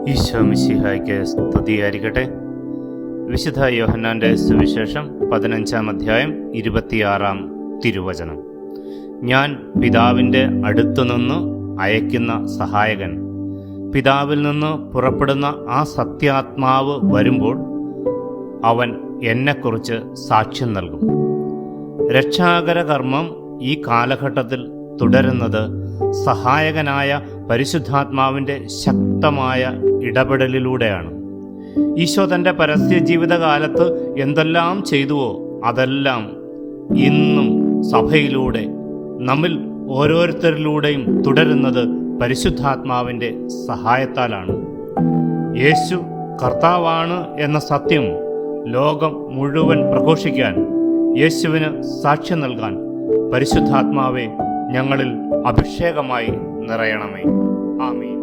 ഈശോ മിശിഹായ്ക്ക് സ്തുതിയായിരിക്കട്ടെ. വിശുദ്ധ യോഹന്നാന്റെ സുവിശേഷം 15-ാം അധ്യായം 26-ാം തിരുവചനം. ഞാൻ പിതാവിൻ്റെ അടുത്തുനിന്ന് അയക്കുന്ന സഹായകൻ, പിതാവിൽ നിന്ന് പുറപ്പെടുന്ന ആ സത്യാത്മാവ് വരുമ്പോൾ അവൻ എന്നെക്കുറിച്ച് സാക്ഷ്യം നൽകും. രക്ഷാകര കർമ്മം ഈ കാലഘട്ടത്തിൽ തുടരുന്നത് സഹായകനായ പരിശുദ്ധാത്മാവിൻ്റെ ശക്തമായ ഇടപെടലിലൂടെയാണ്. ഈശോ തൻ്റെ പരസ്യ ജീവിതകാലത്ത് എന്തെല്ലാം ചെയ്തുവോ അതെല്ലാം ഇന്നും സഭയിലൂടെ നമ്മിൽ ഓരോരുത്തരിലൂടെയും തുടരുന്നത് പരിശുദ്ധാത്മാവിൻ്റെ സഹായത്താലാണ്. യേശു കർത്താവാണ് എന്ന സത്യം ലോകം മുഴുവൻ പ്രഘോഷിക്കാൻ, യേശുവിന് സാക്ഷ്യം നൽകാൻ പരിശുദ്ധാത്മാവെ ഞങ്ങളിൽ അഭിഷേകമായി നിറയണമേ. ആമീൻ.